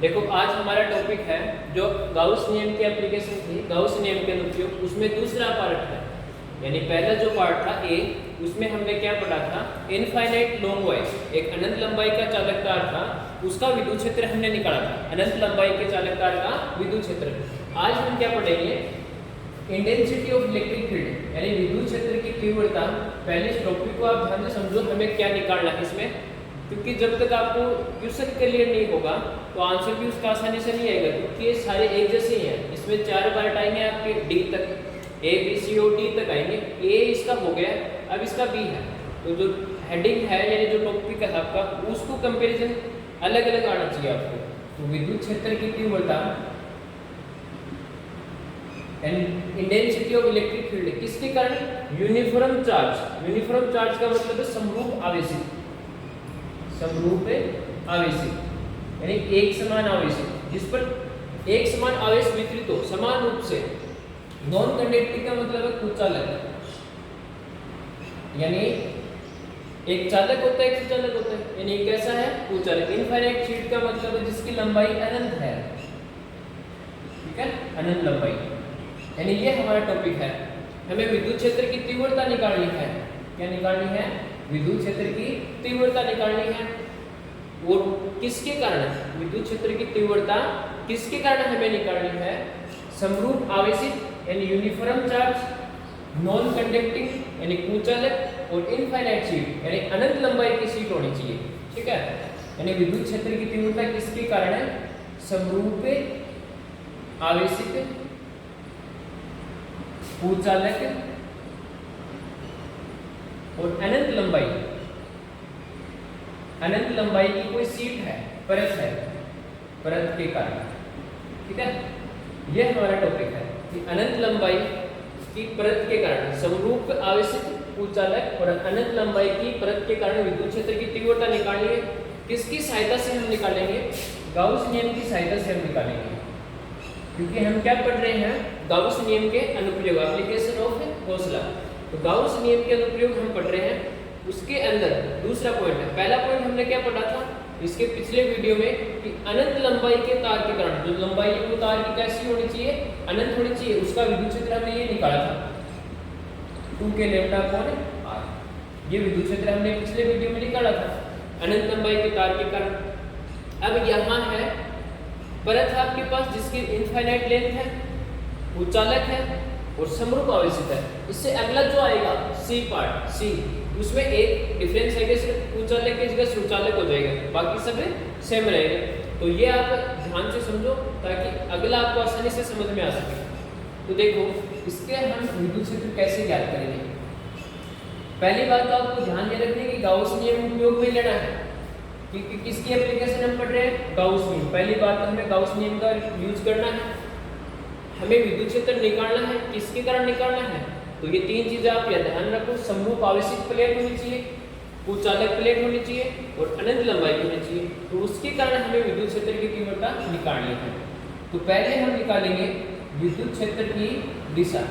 देखो आज हमारा टॉपिक है जो गाउस नियम की एप्लीकेशन थी, गाउस नियम के अनुप्रयोग, उसमें दूसरा पार्ट है। यानी पहला जो पार्ट था ए, उसमें हमने क्या पढ़ा था, इनफाइनाइट लॉन्ग वायर, एक अनंत लंबाई का चालक तार था, उसका विद्युत क्षेत्र हमने निकाला था, अनंत लंबाई के चालक तार का विद्युत क्षेत्र। आज हम क्या पढ़ेंगे, इंटेंसिटी ऑफ इलेक्ट्रिक फील्ड, यानी विद्युत क्षेत्र की तीव्रता। पहले इस टॉपिक को आप ध्यान से समझो, हमें क्या निकालना है इसमें, क्योंकि जब तक आपको क्वेश्चन क्लियर नहीं होगा तो आंसर भी उसका आसानी से नहीं आएगा, क्योंकि ये सारे एक जैसे ही हैं। इसमें 4 पार्ट आएंगे आपके डी तक, ए बी सी और डी तक आएंगे। ए इसका हो गया, अब इसका बी है, तो जो हेडिंग है यानी जो टॉपिक है आपका, उसको कंपैरिजन अलग अलग आना चाहिए आपको। तो विद्युत क्षेत्र की तीव्रता and intensity of electric field किसके कारण, यूनिफॉर्म चार्ज। यूनिफॉर्म चार्ज का मतलब है समरूप आवेशित, समरूप आवेशित यानी एक समान आवेशित, जिस पर एक समान आवेश वितरित हो समान रूप से। नॉन कंडक्टिंग का मतलब है कुचालक, यानी एक चालक होता है एक सुचालक होता है, यानी कैसा है, कुचालक। इनफाइनाइट शीट का मतलब है जिसकी लंबाई अनंत है, ठीक है, अनंत लंबाई। यानी ये हमारा टॉपिक है, हमें विद्युत क्षेत्र की तीव्रता निकालनी है। क्या निकालनी है, विद्युत क्षेत्र की तीव्रता निकालनी है। वो किसके कारण, विद्युत क्षेत्र की तीव्रता किसके कारण हमें निकालनी है, समरूप आवेशित यानी यूनिफॉर्म चार्ज, नॉन कंडक्टिंग यानी कुचालक, और इनफाइनाइट शीट यानी अनंत लंबाई की शीट होनी चाहिए, ठीक है। यानी विद्युत क्षेत्र की तीव्रता किसके कारण है, समरूप आवेशित, कुचालक और अनंत लंबाई। अनंत लंबाई की कोई शीट है, परत है, परत के कारण, ठीक है। यह हमारा टॉपिक है कि अनंत लंबाई की परत के कारण समरूप आवेशित कुचालक और अनंत लंबाई की परत के कारण विद्युत क्षेत्र की तीव्रता निकालनी है। किसकी सहायता से हम निकालेंगे, गाउस नियम की सहायता से हम निकालेंगे, क्योंकि हम क्या पढ़ रहे हैं, गाउस नियम के अनुप्रयोग, एप्लीकेशन ऑफ गॉस लॉ। तो गाउस नियम के अनुप्रयोग हम पढ़ रहे हैं, उसके अंदर दूसरा पॉइंट है। पहला पॉइंट हमने क्या पढ़ा था इसके पिछले वीडियो में, कि अनंत लंबाई के तार के कारण जो लंबाई है वो तार की कैसी होनी चाहिए, अनंत होनी चाहिए, उसका विद्युत क्षेत्र हमने ये निकाला था 2 के लैम्डा अपॉन r। ये विद्युत क्षेत्र हमने पिछले वीडियो में निकाला था अनंत लंबाई के तार के कारण। अब यहाँ है परत है आपके पास जिसकी इनफाइनाइट लेंथ है, कुचालक है और समरूप आवेशित है। इससे अगला जो आएगा सी पार्ट, सी, उसमें एक डिफरेंस है कि सिर्फ कुचालक की जगह सुचालक हो जाएगा, बाकी सब सेम रहेगा। तो ये आप ध्यान से समझो ताकि अगला आपको आसानी से समझ में आ सके। तो देखो इसके हम विद्युत क्षेत्र कैसे ज्ञात करेंगे। पहली बात तो आपको ध्यान में रखनी है कि गाउस नियम उपयोग में लेना है, क्योंकि किसकी एप्लीकेशन हम पढ़ रहे हैं, गाउस नियम। पहली बात तो हमें गाउस नियम का यूज करना है। हमें विद्युत क्षेत्र निकालना है, किसके कारण निकालना है, तो ये 3 चीजें आप ध्यान रखो, समरूप आवेशित प्लेट होनी चाहिए, कुचालक प्लेट होनी चाहिए और अनंत लंबाई होनी चाहिए। तो उसके कारण हमें विद्युत क्षेत्र की तीव्रता निकालनी है। तो पहले हम निकालेंगे विद्युत क्षेत्र की दिशा,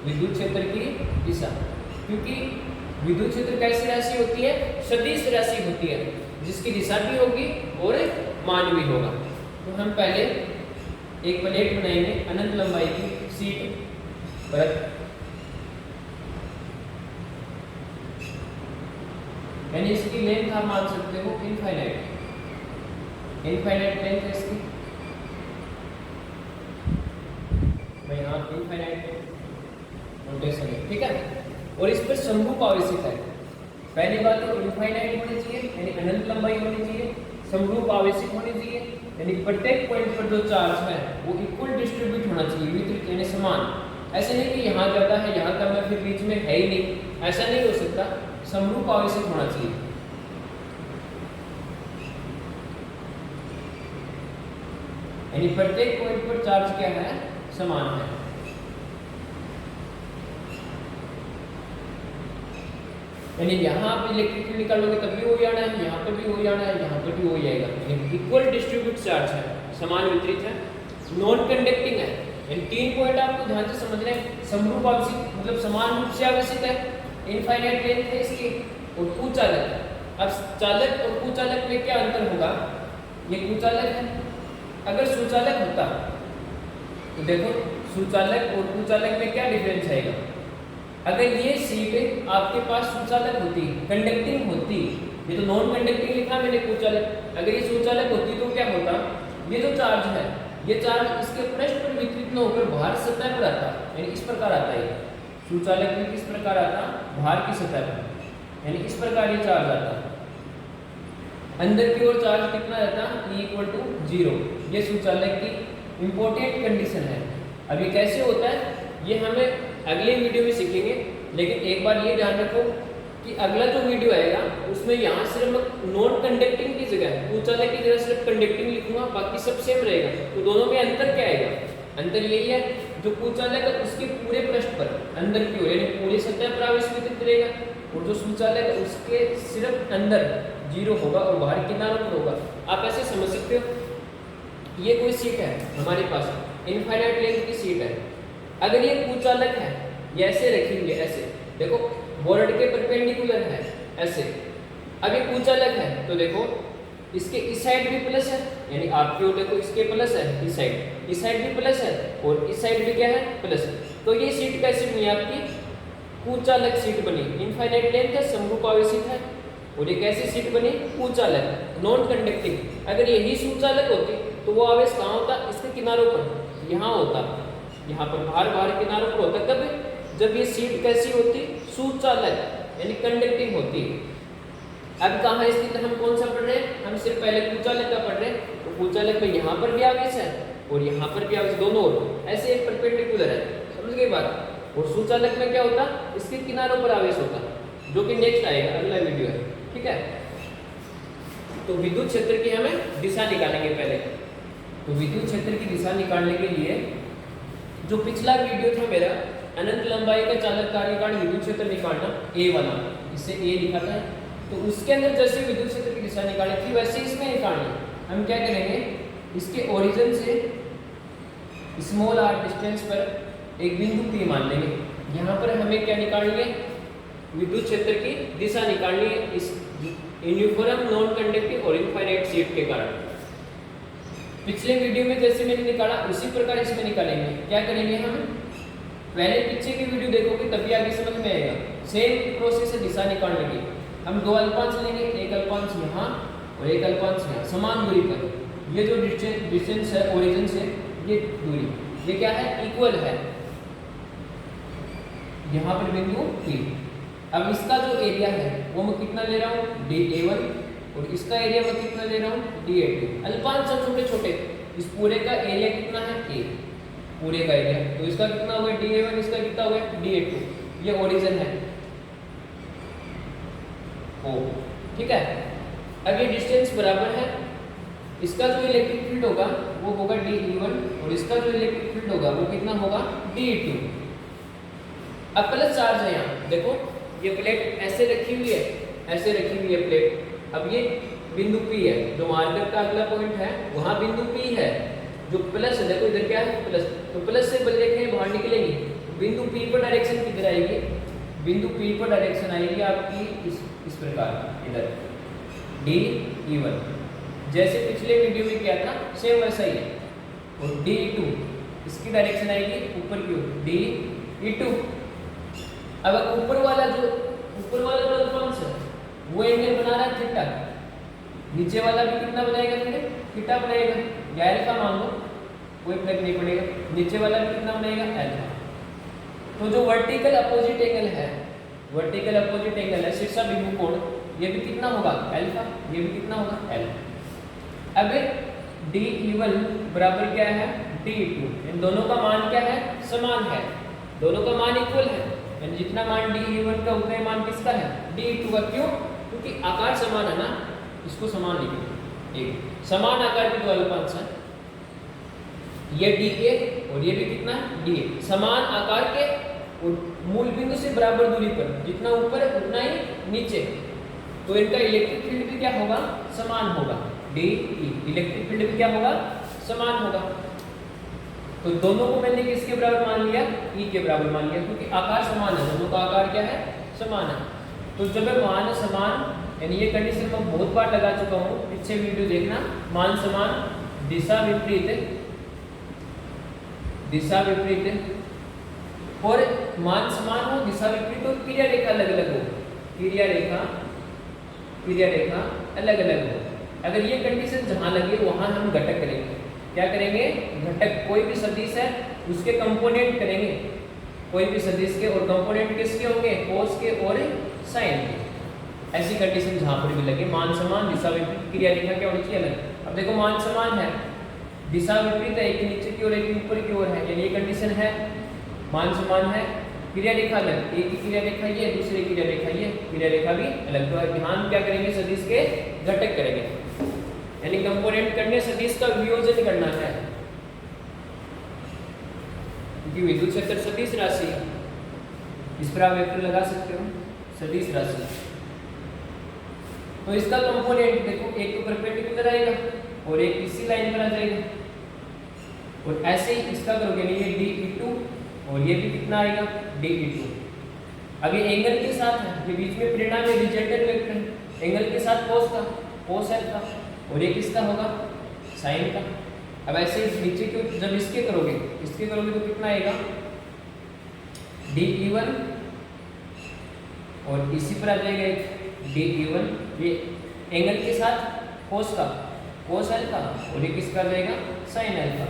विद्युत क्षेत्र की दिशा, क्योंकि विद्युत क्षेत्र कैसी राशि होती है, सदिश राशि होती है, जिसकी दिशा भी होगी और मान भी होगा। तो हम पहले एक प्लेट बनाएंगे अनंत लंबाई की शीट परत, यानी इसकी लेंथ आप मान सकते हो इनफाइनाइट, इनफाइनाइट लेंथ है इसकी, मैं यहाँ इनफाइनाइट नोटेशन है, ठीक है। और इस पर समरूप आवेशित है। पहली बात तो इनफाइनाइट होनी चाहिए यानी अनंत लंबाई होनी चाहिए, समरूप आवेशित होनी चाहिए, यानी प्रत्येक पॉइंट पर जो चार्ज है वो इक्वल डिस्ट्रीब्यूट होना चाहिए, वितरित यानी समान। ऐसे नहीं कि यहाँ ज्यादा है यहाँ कम है फिर बीच में है ही नहीं, ऐसा नहीं हो सकता, समरूप आवेशित होना चाहिए। यानी प्रत्येक पॉइंट पर चार्ज क्या है, समान है। यानी यहाँ आप इलेक्ट्रिक फील्ड निकालोगे तब भी वही आना है, यहाँ पर भी वही आना है, यहाँ पर भी वही आएगा। यानी इक्वल डिस्ट्रीब्यूट चार्ज है, समान वितरित है, नॉन कंडक्टिंग है। यानी 3 पॉइंट आपको ध्यान से समझने हैं, समरूप आवेशित मतलब समान रूप से आवेशित है, इनफाइनाइट लेंथ है इसकी, और कुचालक। अब चालक और कुचालक में क्या अंतर होगा, ये कुचालक है अगर सुचालक होता तो देखो सुचालक और कुचालक में क्या डिफरेंस आएगा। अगर ये सीट आपके पास सुचालक होती, कंडक्टिंग होती, ये तो नॉन कंडक्टिंग लिखा मैंने कुचालक, अगर ये सुचालक होती तो क्या होता, ये जो चार्ज है ये चार्ज इसके पृष्ठ पर वितरित न होकर बाहर सतह पर आता, यानी इस प्रकार आता है। सुचालक में किस प्रकार आता, बाहर की सतह पर, यानी इस प्रकार ये चार्ज आता। अंदर की ओर चार्ज कितना रहता, E = 0। ये सुचालक की इंपॉर्टेंट कंडीशन है। अब ये कैसे होता है ये हमें अगले वीडियो में सीखेंगे, लेकिन एक बार ये ध्यान रखो कि अगला जो वीडियो आएगा उसमें यहाँ सिर्फ नॉन कंडक्टिंग की जगह कुचालक की जगह सिर्फ कंडक्टिंग लिखूंगा, बाकी सब सेम रहेगा। तो दोनों में अंतर क्या आएगा, अंतर यही है जो कुचालक है उसके पूरे पृष्ठ पर अंदर की ओर यानी पूरी सतह पर आवेश वितरित रहेगा, और जो सुचालक है उसके सिर्फ अंदर 0 होगा और बाहर किनारों पर होगा। आप ऐसे समझ सकते हो ये कोई सीट है हमारे पास, इनफाइनाइट लेंथ की सीट है। अगर ये कुचालक है ये ऐसे रखेंगे, ऐसे देखो बोर्ड के परपेंडिकुलर है ऐसे। अब ये कुचालक है तो देखो इसके इस साइड भी प्लस है, यानी आपकी ओर देखो इसके प्लस है, इस साइड भी प्लस है और इस साइड भी क्या है, प्लस है। तो ये सीट कैसी बनी आपकी, कुचालक सीट बनी, इनफाइनाइट लेंथ है, समरूप आवेशित है। और ये कैसी सीट बनी, कुचालक, नॉन कंडक्टिंग। अगर यही सुचालक होती तो वो आवेश कहाँ होता, इसके किनारों पर, यहाँ होता, यहाँ पर बाहर किनारों पर होता। कब, जब ये सीट कैसी होती, सुचालक यानी कंडक्टिंग होती। अब कहाँ स्थित हम कौन सा पढ़ रहे हैं, हम सिर्फ पहले कुचालक का पढ़ रहे हैं। तो कुचालक में यहाँ पर भी आवेश है और यहाँ पर भी आवेश, दोनों ओर ऐसे एक परपेंडिकुलर है, समझ गए बात। और सुचालक में क्या होता, इसके किनारों पर आवेश होता, जो कि नेक्स्ट आएगा, अगला वीडियो है, ठीक है। तो विद्युत क्षेत्र की हमें दिशा निकालेंगे पहले। तो विद्युत क्षेत्र की दिशा निकालने के लिए जो पिछला वीडियो था मेरा, अनंत लंबाई का चालक कार्यकाल विद्युत क्षेत्र निकालना, ए वाला, इसे ए लिखा था। तो उसके अंदर जैसे विद्युत क्षेत्र की दिशा निकाली थी वैसे इसमें निकालनी। हम क्या करेंगे, इसके ओरिजिन से स्मॉल r डिस्टेंस पर एक बिंदु P मान लेंगे। यहाँ पर हमें क्या निकालनी है, विद्युत क्षेत्र की दिशा निकालनी है इस यूनिफॉर्म नॉन कंडक्टिंग और इनफाइनाइट सीट के कारण। पिछले वीडियो में जैसे मैंने निकाला उसी प्रकार इसमें निकालेंगे। क्या करेंगे, हम पहले पीछे की वीडियो देखोगे तभी आगे समझ में आएगा। सेम प्रोसेस है दिशा निकालने की। हम 2 अल्पांश लेंगे, एक अल्पांश यहाँ और एक अल्पांश यहाँ, समान दूरी पर। ये जो डिस्टेंस है ओरिजिन से, ये दूरी, ये क्या है, इक्वल है। यहाँ पर बिंदु P। अब इसका जो एरिया है वो मैं कितना ले रहा हूँ, dA1, और इसका एरिया मैं कितना ले रहा हूँ, dA2। अल्पांश छोटे छोटे, इस पूरे का एरिया कितना है, A, पूरे का एरिया। तो इसका कितना हुआ, dA1, इसका कितना हुआ, dA2। ये ओरिजिन है O, ठीक है। अब ये डिस्टेंस बराबर है, इसका जो इलेक्ट्रिक फील्ड होगा वो होगा dE1 और इसका जो इलेक्ट्रिक फील्ड होगा वो कितना होगा, dE2। अब प्लस चार्ज है यहाँ, देखो ये प्लेट ऐसे रखी हुई है, ऐसे रखी हुई है प्लेट। अब ये बिंदु P है, जो मार्कर का अगला पॉइंट है वहाँ बिंदु P है, जो प्लस है, देखो इधर क्या है, प्लस। तो प्लस से बल रेखाएं बाहर निकलेंगी, बिंदु P पर डायरेक्शन किधर आएगी, बिंदु P पर डायरेक्शन आएगी आपकी इस प्रकार, इधर dE1। जैसे पिछले वीडियो में किया था सेम वैसा ही है। और dE2 इसकी डायरेक्शन आएगी ऊपर की ओर, dE2। अब ऊपर वाला जो अल्पांश है वो एंगल बना रहा है थीटा, नीचे वाला भी कितना बनाएगा, थीटा बनाएगा, या अल्फा मान लो, कोई फर्क नहीं पड़ेगा। नीचे वाला भी कितना बनाएगा, अल्फा। तो जो वर्टिकल अपोजिट एंगल है, वर्टिकल अपोजिट एंगल है शीर्ष बिंदु कोण, ये भी कितना होगा, अल्फा, ये भी कितना होगा, अल्फा। अब dE1 बराबर क्या है, dE2। इन दोनों का मान क्या है, समान है, दोनों का मान इक्वल है, यानी जितना मान dE1 का उतना ही मान किसका है, dE2 का। क्यों, क्योंकि आकार समान है ना, इसको समान लिखेंगे, एक समान आकार के दो अल्पांश है, ये dA और ये भी कितना है, dA। समान आकार के और मूल बिंदु से बराबर दूरी पर, जितना ऊपर है उतना ही नीचे। तो इनका इलेक्ट्रिक फील्ड भी क्या होगा, समान होगा, dE। इलेक्ट्रिक फील्ड भी क्या होगा, समान होगा। तो दोनों को मैंने किसके बराबर मान लिया, E के बराबर मान लिया, क्योंकि आकार समान है, दोनों का आकार क्या है, समान है। तो जब मान समान, यानी ये कंडीशन मैं बहुत बार लगा चुका हूँ, पीछे वीडियो देखना, मान समान दिशा विपरीत और मान समान हो, दिशा विपरीत हो, क्रिया रेखा अलग अलग हो, क्रिया रेखा अलग अलग हो। अगर ये कंडीशन जहां लगे वहां हम घटक करेंगे। क्या करेंगे? घटक। कोई भी सदिश है उसके कंपोनेंट करेंगे, कोई भी सदिश के, और कंपोनेंट किसके होंगे? कोस के और साइन के। ऐसी कंडीशन जहां पर भी लगे, मान समान, दिशा विपरीत, क्रिया रेखा क्या होनी चाहिए? अलग। अब देखो मान समान है, दिशा विपरीत है, एक नीचे की ओर एक ऊपर की ओर है, यानी ये कंडीशन है। मान समान है, क्रिया रेखा अलग, एक की क्रिया रेखा ये, दूसरी क्रिया रेखा ये, क्रिया रेखा भी अलग। तो यहाँ हम क्या करेंगे? सदिश के घटक करेंगे, यानी कंपोनेंट करने सदिश का वियोजन करना है, क्योंकि विद्युत क्षेत्र सदिश राशि है। इस पर आप वेक्टर लगा सकते हो, सदिश राशि। तो इसका कंपोनेंट देखो, एक तो परपेंडिकुलर आएगा और एक इसी लाइन पर आ जाएगा, और ऐसे ही इसका करोगे नहीं, ये DE2 और ये भी कितना आएगा? DE2। अब ये एंगल के साथ है, ये बीच में परिणाम है, रिजल्टेंट वेक्टर है, एंगल के साथ cos का, cos अल्फा, और ये किसका होगा? साइन का। अब ऐसे नीचे को जब इसके करोगे तो कितना आएगा? DE1 और इसी पर आ जाएगा एक DE1, ये एंगल के साथ cos का, cos अल्फा, और ये किसका आ जाएगा? Sine alpha.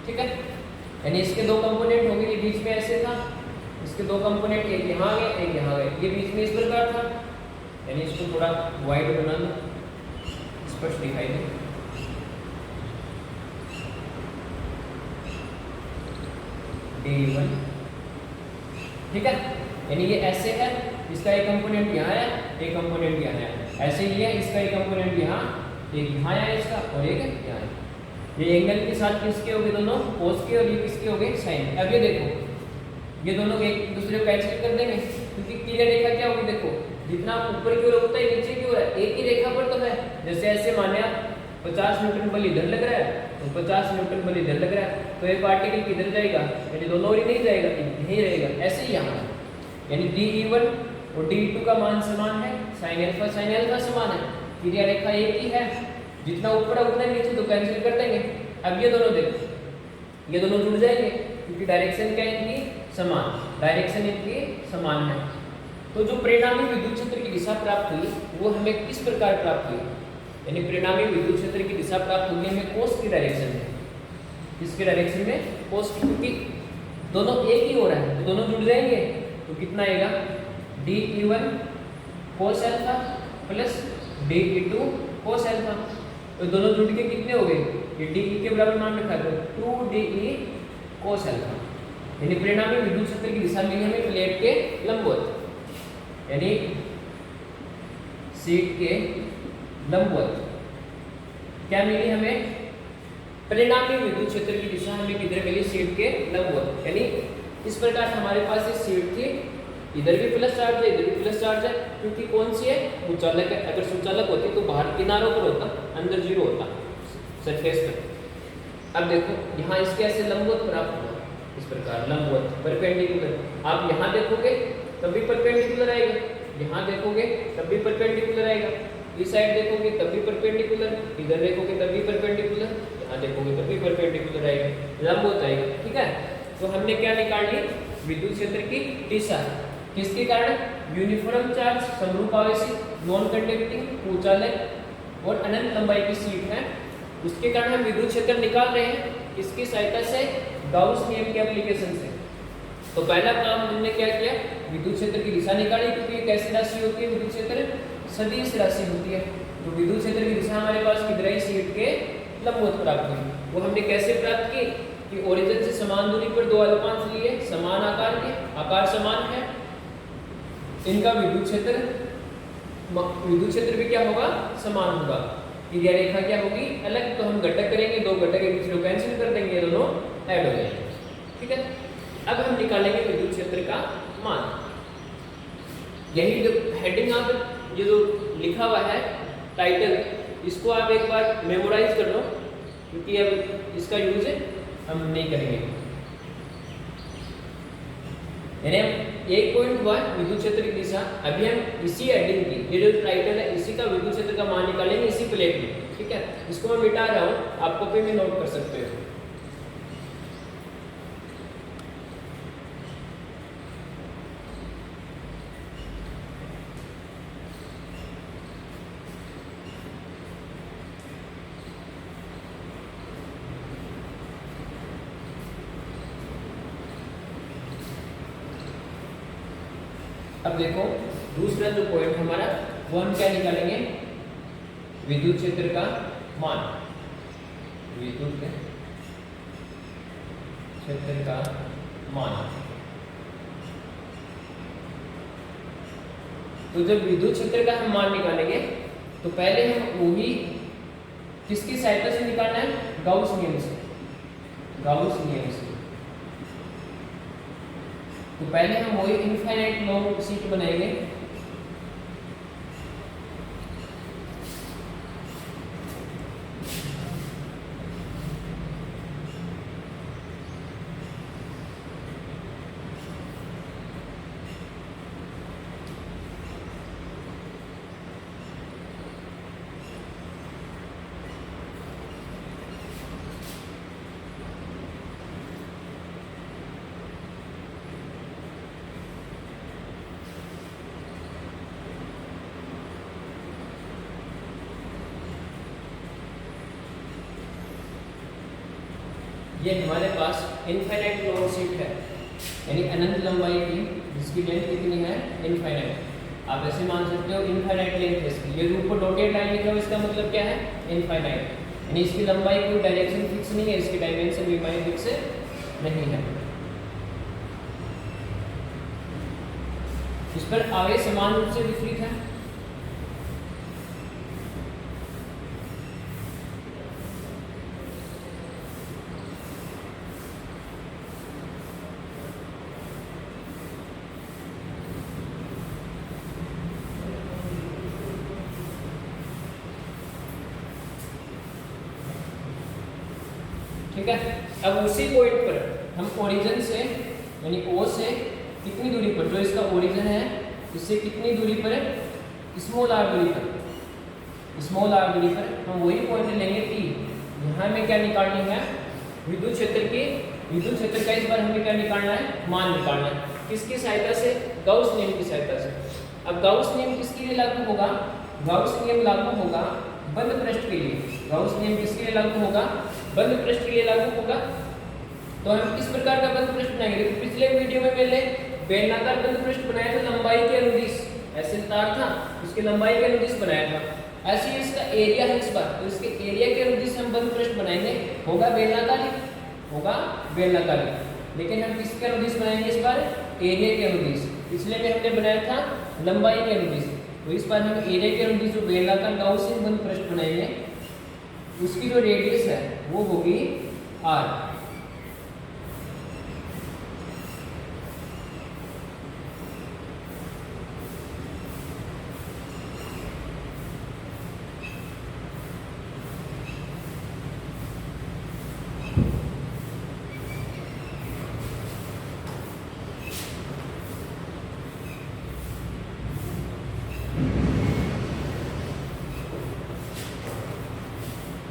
ठीक है, यानी इसके दो कंपोनेंट होंगे, ये बीच में ऐसे था, इसके दो कंपोनेंट, एक यहाँ गए एक यहाँ गए, ये बीच में इस प्रकार था, यानी इसको थोड़ा वाइड बना लो, स्पष्ट दिखाई दे। DE1, ठीक है, यानी ये ऐसे है, इसका एक कंपोनेंट यहाँ है, एक कंपोनेंट यहाँ है, ऐसे ही है, इसका एक कंपोनेंट यहाँ, एक यहाँ है इसका, और एक यहाँ है। ये एंगल के साथ किसके हो गए? दोनों cos के, और ये किसके हो गए? साइन। अब ये देखो, ये दोनों एक दूसरे को कैंसिल कर देंगे, क्योंकि क्रिया रेखा क्या होगी? देखो, जितना ऊपर की ओर होता है नीचे की ओर है, एक ही रेखा पर तो है। जैसे ऐसे माने आप 50 न्यूटन बल इधर लग रहा है, तो 50 न्यूटन बल इधर लग रहा है, तो ये पार्टिकल किधर जाएगा? यानी दोनों ओर ही नहीं जाएगा, यहीं रहेगा। ऐसे ही यहाँ, यानी DE1 और DE2 का मान समान है, साइन अल्फा समान है, क्रिया रेखा एक ही है, जितना ऊपर है उतना नीचे, तो कैंसिल कर देंगे। अब ये दोनों देखो, ये दोनों जुड़ जाएंगे, क्योंकि डायरेक्शन क्या है इनकी? समान, डायरेक्शन इनकी समान है। तो जो परिणामी विद्युत क्षेत्र की दिशा प्राप्त हुई वो हमें किस प्रकार प्राप्त हुई? यानी परिणामी विद्युत क्षेत्र की दिशा प्राप्त होगी हमें कोस की डायरेक्शन में। किसके डायरेक्शन में? कोस की, क्योंकि दोनों एक ही हो रहा है, तो दोनों जुड़ जाएंगे, तो कितना आएगा? DE1 cos alpha plus DE2 cos alpha, तो दोनों जुड़ के कितने हो गए? ये DE के बराबर मान रखा है, 2DE cos अल्फा। यानी परिणामी विद्युत क्षेत्र की दिशा मिली हमें प्लेट के लंबवत, यानी शीट के लंबवत। क्या मिली हमें? परिणामी विद्युत क्षेत्र की दिशा हमें किधर मिली? शीट के लंबवत। यानी इस प्रकार हमारे पास ये शीट थी, इधर भी प्लस चार्ज है, इधर भी प्लस चार्ज है, क्योंकि कौन सी है? सुचालक है। अगर सुचालक होती तो बाहर किनारों पर होता, अंदर जीरो होता सरफेस पर। अब देखो यहाँ इसके ऐसे लंबवत प्राप्त हुआ, इस प्रकार लंबवत परपेंडिकुलर। आप यहाँ देखोगे तब भी परपेंडिकुलर आएगा, यहाँ देखोगे तब भी परपेंडिकुलर आएगा, इस साइड देखोगे तब भी परपेंडिकुलर, इधर देखोगे तब भी परपेंडिकुलर, यहाँ देखोगे तब भी परपेंडिकुलर आएगा, लंबवत आएगा। ठीक है, तो हमने क्या निकाल लिया? विद्युत क्षेत्र की दिशा। किसके कारण? यूनिफॉर्म चार्ज, समरूप आवेशित, नॉन कंडक्टिंग, उचालक और अनंत लंबाई की शीट है, उसके कारण हम विद्युत क्षेत्र निकाल रहे हैं। इसकी सहायता से गाउस नियम के एप्लीकेशन से। तो पहला काम हमने क्या किया? विद्युत क्षेत्र की दिशा निकाली, क्योंकि कैसी राशि होती है? विद्युत क्षेत्र सदिश राशि होती है। तो विद्युत क्षेत्र की दिशा हमारे पास किधर है? शीट के लंबवत प्राप्त हुई। वो हमने कैसे प्राप्त की? कि ओरिजिन से समान दूरी पर दो अल्पांश लिए, समान आकार के, आकार समान है, इनका विद्युत क्षेत्र भी क्या होगा? समान होगा। क्रिया रेखा क्या होगी? अलग। तो हम घटक करेंगे, दो घटक एक दूसरे को कैंसिल कर देंगे, दोनों ऐड हो जाएंगे। ठीक है, अब हम निकालेंगे विद्युत क्षेत्र का मान। यही जो हेडिंग आप ये जो लिखा हुआ है टाइटल, इसको आप एक बार मेमोराइज कर लो, क्योंकि अब इसका यूज हम नहीं करेंगे। यानी एक पॉइंट हुआ विद्युत क्षेत्र की दिशा। अभी हम इसी हेडिंग की, ये जो टाइटल है, इसी का विद्युत क्षेत्र का मान निकालेंगे इसी प्लेट में। ठीक है। ठीक है, इसको मैं मिटा रहा हूँ, आप कॉपी में नोट कर सकते हो। अब देखो दूसरा जो पॉइंट हमारा, वो हम क्या निकालेंगे, विद्युत क्षेत्र का मान, विद्युत क्षेत्र का मान। तो जब विद्युत क्षेत्र का हम मान निकालेंगे तो पहले हम वही किसकी सहायता से निकालना है, गाउस नियम से, गाउस नियम से। तो पहले हम वही इनफाइनाइट लॉन्ग शीट बनाएंगे। ये हमारे पास इनफाइनाइट लॉन्ग शीट है, यानी अनंत लंबाई की, जिसकी लेंथ कितनी है, इनफाइनाइट। आप ऐसे मान सकते हो इनफाइनाइट लेंथ है इसकी, ये ऊपर डॉटेड लाइन लिखा है, इसका मतलब क्या है, इनफाइनाइट, यानी इसकी लंबाई कोई डायरेक्शन फिक्स नहीं है, इसकी डायमेंशन भी फिक्स नहीं है। इस पर आवेश समान रूप से वितरित है। ठीक है, अब उसी पॉइंट पर हम ओरिजिन से, यानी ओ से कितनी दूरी पर, जो इसका ओरिजिन है इससे कितनी दूरी पर है, स्मॉल आर दूरी पर, स्मॉल आर दूरी पर हम वही पॉइंट लेंगे टी। यहाँ में क्या निकालनी है, विद्युत क्षेत्र की, विद्युत क्षेत्र का इस बार हमें क्या निकालना है, मान निकालना है। किसकी सहायता से, गाउस नियम की सहायता से। अब गाउस नियम किसके लिए लागू होगा, गाउस नियम लागू होगा बंद पृष्ठ के लिए। गाउस नियम किसके लिए लागू होगा, बंद पृष्ठ के लिए लागू होगा। तो हम किस प्रकार का बंद पृष्ठ बनाएंगे, तो पिछले वीडियो में मैंने बेलनाकार बंद पृष्ठ बनाया था, लंबाई के अनुदिश, ऐसे तार था उसकी लंबाई के अनुदिश बनाया था। ऐसे ही इसका एरिया है इस बार, तो इसके एरिया के अनुदिश हम बंद पृष्ठ बनाएंगे, होगा बेलनाकार, होगा बेलनाकार। लेकिन हम किसके अनुदिश बनाएंगे इस बार, एरिया के अनुदिश। पिछले में हमने बनाया था लंबाई के अनुदिश, तो इस बार हम एरिया के अनुदिश जो बेलनाकार गाउसियन बंद पृष्ठ बनाएंगे, उसकी जो रेडियस है वो होगी r।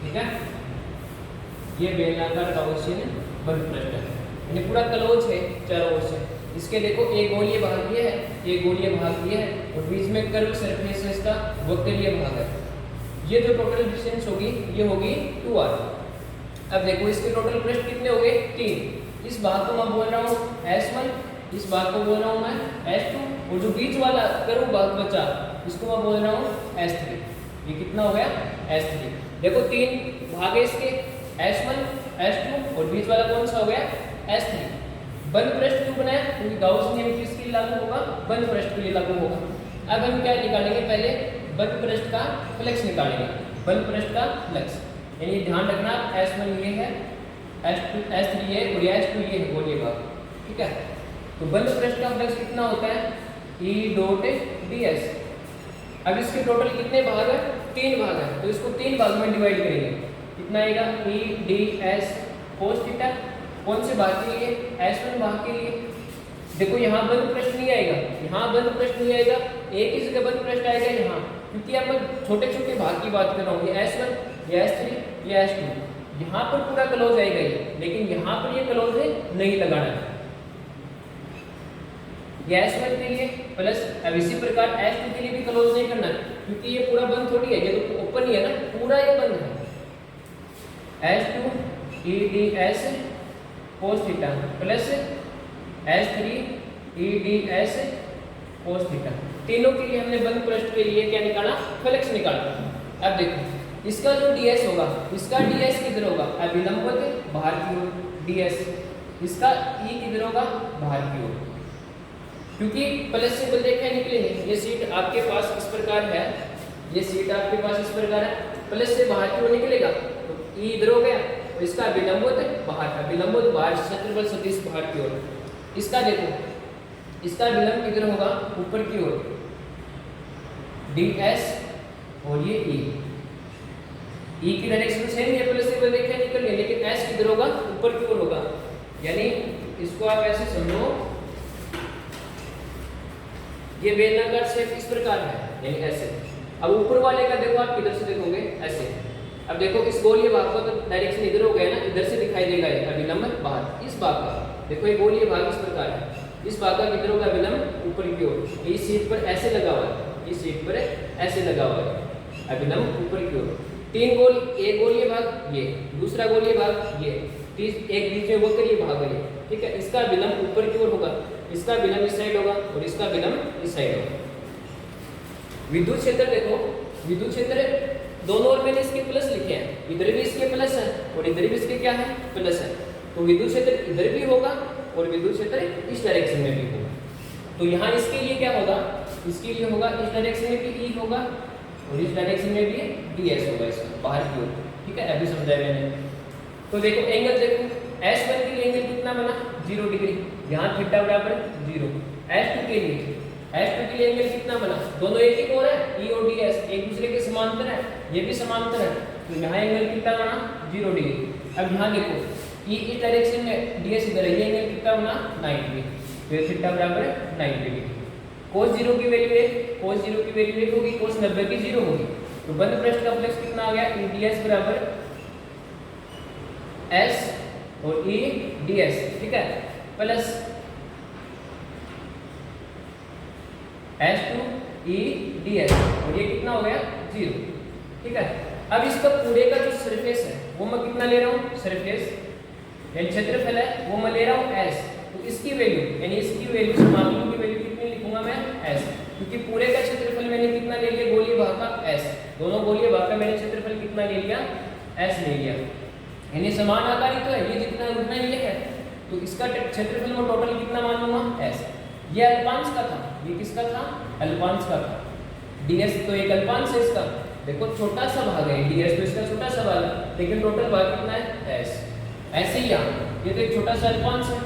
ठीक है, ये बेलनाकार गाउसियन बंद पृष्ठ है, यानी पूरा क्लोज है चारों ओर से। इसके देखो एक गोलीय भाग ये है, एक गोलीय भाग ये है, और बीच में कर्व सरफेस है, इसका वक्रीय भाग है। ये जो टोटल डिस्टेंस होगी ये होगी 2r। अब देखो इसके टोटल पृष्ठ कितने हो गए, 3। इस भाग को मैं बोल रहा हूँ S1, इस भाग को बोल रहा हूँ मैं S2, और जो बीच वाला कर्व भाग बचा इसको मैं बोल रहा हूँ S3। ये कितना हो गया, S3। देखो 3 भाग है इसके, S1, S2 और बीच वाला कौन सा हो गया, S3। बंद पृष्ठ क्यों बनाया, क्योंकि गाउस नियम किसके लिए लागू होगा, बंद पृष्ठ के लिए लागू होगा। अब हम क्या निकालेंगे, पहले बंद पृष्ठ का फ्लक्स निकालेंगे, बंद पृष्ठ का फ्लक्स। यानी ध्यान रखना S1 ये है, S3 ये और S2 ये है गोलीय भाग। ठीक है, तो बंद पृष्ठ का फ्लक्स कितना होता है, E डॉट ds। अब इसके टोटल कितने भाग है, 3 भाग है, तो इसको 3 भाग में डिवाइड करेंगे। कितना आएगा, E ds cos थीटा। कौन से भाग के लिए, S1 भाग के लिए। देखो यहाँ बंद पृष्ठ नहीं आएगा, यहाँ बंद पृष्ठ नहीं आएगा, एक ही जगह बंद पृष्ठ आएगा यहाँ, क्योंकि अब मैं छोटे छोटे भाग की बात कर रहा हूँ। ये S1 ये S3, ये S2। यहाँ पर पूरा क्लोज आएगा ये, लेकिन यहाँ पर ये क्लोज है नहीं लगाना है। ये S1 के लिए प्लस, अब इसी प्रकार S2 के लिए भी क्लोज नहीं करना है, क्योंकि ये पूरा बंद थोड़ी है, ये तो ओपन ही है ना, पूरा ये बंद है। S2 EDS cos theta plus S3 EDS cos theta, तीनों के लिए हमने बंद पृष्ठ के लिए क्या निकाला, फ्लक्स निकाला। अब देखो इसका जो ds होगा, इसका ds किधर होगा, अभिलंबित बाहर की ओर ds, इसका e किधर होगा, बाहर की ओर, क्योंकि प्लस सिंबल रेखा निकली है। ये सीट आपके पास इस प्रकार है, ये सीट आपके पास इस प्रकार है, प्लस से बाहर की ओर निकलेगा तो e इधर हो गया, और इसका अभिलंबित बाहर, अभिलंबित बाहर क्षेत्रफल सदिश बाहर की ओर। इसका देखो, इसका विलंब किधर होगा, ऊपर की ओर ds, और ये e की डायरेक्शन सेम है, प्लस से रेखा निकल रही है, लेकिन s किधर होगा, ऊपर की ओर होगा। यानी इसको आप ऐसे समझो, ये बेलनाकार शेप इस प्रकार है, यानी ऐसे। अब ऊपर वाले का देखो, आप किधर से देखोगे, ऐसे। अब देखो इस गोलीय भाग का तो डायरेक्शन इधर हो गया ना, इधर से दिखाई देगा ये अभिलंब बाहर। इस भाग का देखो, ये गोलीय भाग इस प्रकार है, इस भाग का किधर होगा, अभिलंब ऊपर की ओर। इस सीट पर ऐसे लगा हुआ है, इस सीट पर ऐसे लगा हुआ है, अभिलंब ऊपर की ओर। तीन गोल, एक गोलीय भाग ये, दूसरा गोलीय भाग ये, एक बीच में वक्रीय भाग है, ठीक है। इसका विलंब ऊपर की ओर होगा, इसका विलंब इस साइड होगा, और इसका विलंब इस साइड होगा। विद्युत क्षेत्र देखो, विद्युत क्षेत्र दोनों ओर मैंने इसके प्लस लिखे हैं, इधर भी इसके प्लस है और इधर भी इसके क्या है, प्लस है। तो विद्युत क्षेत्र इधर भी होगा और विद्युत क्षेत्र इस डायरेक्शन में भी होगा। तो यहाँ इसके लिए क्या होगा, इसके लिए होगा इस डायरेक्शन में भी E होगा और इस डायरेक्शन में भी ds होगा, इसका बाहर की ओर, ठीक है। अभी समझाया मैंने। तो देखो एंगल देखो, S1 के लिए एंगल कितना बना, 0 डिग्री, यहाँ थीटा बराबर 0। S2 के लिए एंगल कितना बना, दोनों एक ही कोण है, E और ds एक दूसरे के समांतर है, ये भी समांतर है, तो यहाँ एंगल कितना बना, 0 डिग्री। अब यहाँ देखो E इस डायरेक्शन में, ds इधर है, ये एंगल कितना बना, 90, तो थीटा बराबर 90 डिग्री। cos 0 की वैल्यू 1, cos 0 की वैल्यू 1 होगी, cos 90 की 0 होगी, तो बंद पृष्ठ का फ्लक्स कितना आ गया, EDS बराबर S और EDS, ठीक है, प्लस S2 EDS, और ये कितना हो गया, 0, ठीक है। अब इसका पूरे का जो सरफेस है वो मैं कितना ले रहा हूँ, सरफेस यानी क्षेत्रफल है वो मैं ले रहा हूँ S, तो इसकी वैल्यू यानी इसकी वैल्यू, समाकलन की वैल्यू कितनी लिखूंगा मैं, S, क्योंकि पूरे का क्षेत्रफल मैंने कितना ले लिया, गोलीय भाग का S, दोनों गोलीय भाग का मैंने क्षेत्रफल कितना ले लिया, S ले लिया, यानी समान आकारी तो है, ये जितना उतना ही है, तो इसका क्षेत्रफल में टोटल कितना मान लूंगा, S। ये अल्पांश का था, ये किसका था, अल्पांश का था। ds तो एक अल्पांश है इसका, देखो छोटा सा भाग है ds, तो इसका छोटा सा भाग है, लेकिन टोटल भाग कितना है, S। ऐसे ही यहाँ ये तो एक छोटा सा अल्पांश है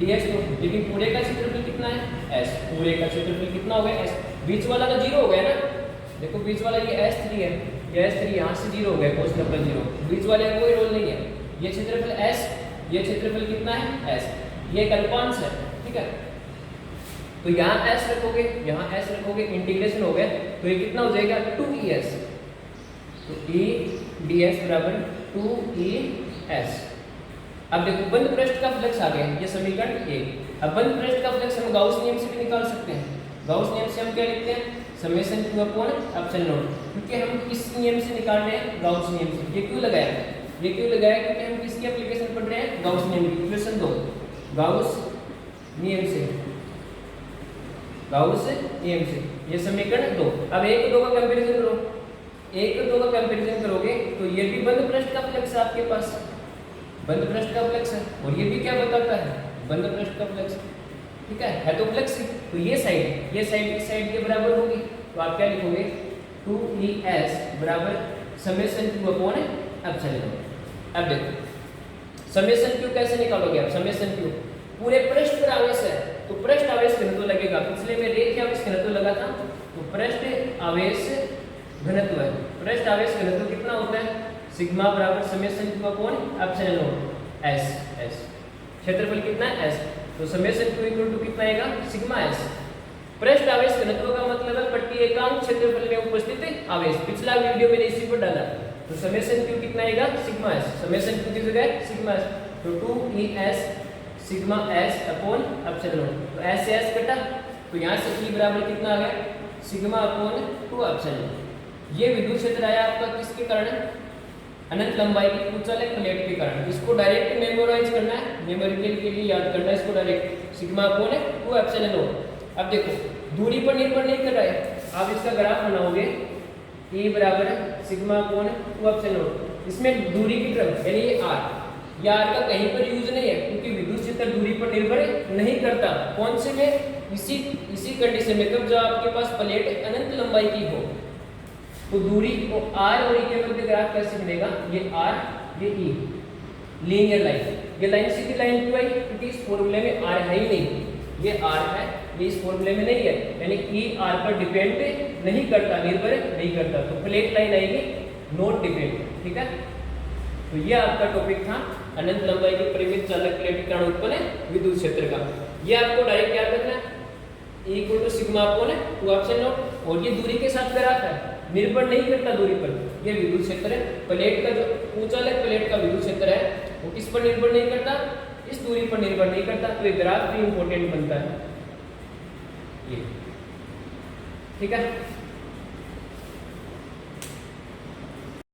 ds तो, लेकिन पूरे का क्षेत्रफल कितना है, S। पूरे का क्षेत्रफल कितना हो गया, S। बीच वाला तो 0 हो गया ना, देखो बीच वाला ये S3 है, ये S3 यहाँ से 0 हो गया, cos 0, बीच वाले का कोई रोल नहीं है। ये क्षेत्रफल S, ये क्षेत्रफल कितना है, S, ये एक अल्पांश है, ठीक है। तो यहाँ S रखोगे, यहाँ S रखोगे, इंटीग्रेशन हो गया, तो ये कितना हो जाएगा, 2ES, तो EDS बराबर 2ES। अब देखो बंद पृष्ठ का फ्लक्स आ गया, ये समीकरण 1। अब बंद पृष्ठ का फ्लक्स हम गाउस नियम से भी निकाल सकते हैं। गाउस नियम से हम क्या लिखते हैं, summation q upon epsilon not, क्योंकि हम किस नियम से निकाल रहे हैं, गाउस नियम से। ये क्यों लगाया, ये क्यों लगाया, क्योंकि हम किसकी एप्लीकेशन पढ़ रहे हैं, गाउस नियम की। इक्वेशन 2 गाउस नियम से, गाउस नियम से, ये समीकरण 2। अब 1 और 2 का कंपैरिजन करो, 1 और 2 का कंपैरिजन करोगे तो ये भी बंद पृष्ठ का फ्लक्स है आपके पास, बंद पृष्ठ का फ्लक्स है, और ये भी क्या बताता है, बंद पृष्ठ का फ्लक्स, ठीक है तो फ्लक्स। तो ये साइड इस साइड के बराबर होगी, तो आप क्या लिखोगे, 2ES बराबर समेशन q अपॉन एप्सिलॉन। अब देखो समेशन q कैसे निकालोगे आप, समेशन q पूरे पृष्ठ पर आवेश है, तो पृष्ठ आवेश घनत्व लगेगा। पिछले में रेखीय आवेश घनत्व लगा था, तो पृष्ठ आवेश घनत्व है, पृष्ठ आवेश घनत्व कितना होता है, सिग्मा बराबर summation q upon epsilon s, क्षेत्रफल कितना है, s, तो समेशन q इक्वल टू कितना आएगा, सिग्मा s। पृष्ठ आवेश घनत्व का मतलब है पट्टी एकांक क्षेत्रफल में उपस्थित आवेश। पिछला वीडियो मैंने इसी पर डाला, तो समेशन क्यू कितना आएगा सिग्मा एस, समेशन क्यू की जगह सिग्मा एस, तो 2 sigma S upon epsilon not, तो एस से एस कटा, तो यहाँ से ई बराबर कितना आ गया सिग्मा अपॉन 2 एप्सिलॉन। ये विद्युत क्षेत्र आया आपका किसके कारण, अनंत लंबाई की कुचालक प्लेट के कारण। इसको डायरेक्ट मेमोराइज करना है, न्यूमेरिकल के लिए याद करना है इसको direct, sigma upon 2 epsilon not. अब देखो दूरी पर निर्भर नहीं कर रहा है, आप इसका ग्राफ बनाओगे E बराबर सिग्मा अपॉन 2 एप्सिलॉन नॉट, इसमें दूरी की तरफ यानी ये r, ये r का कहीं पर यूज नहीं है क्योंकि विद्युत क्षेत्र दूरी पर निर्भर नहीं करता। कौन से में, इसी कंडीशन में कब जब आपके पास प्लेट अनंत लंबाई की हो, तो दूरी को r और e के मध्य ग्राफ कैसे बनेगा, ये r ये e, लीनियर लाइन। ये लाइन सीधी लाइन क्यों आई, क्योंकि इस फॉर्मूले में r है ही नहीं, ये r है, ये इस फॉर्मूले में नहीं है, यानी e r पर डिपेंड नहीं करता, निर्भर नहीं करता, तो प्लेट लाइन आएगी नॉट डिपेंड, ठीक है। तो ये आपका टॉपिक था अनंत लंबाई की परिमित चालक प्लेट के कारण उत्पन्न विद्युत क्षेत्र का। ये आपको डायरेक्ट याद रखना है, E equal to sigma upon 2 epsilon naught, और ये दूरी के साथ ग्राफ है, निर्भर नहीं करता दूरी पर। ये विद्युत क्षेत्र है, प्लेट का जो कुचालक प्लेट का विद्युत क्षेत्र है वो किस पर निर्भर नहीं करता, इस दूरी पर निर्भर नहीं करता, तो ये ग्राफ भी इंपॉर्टेंट बनता है ये, ठीक है।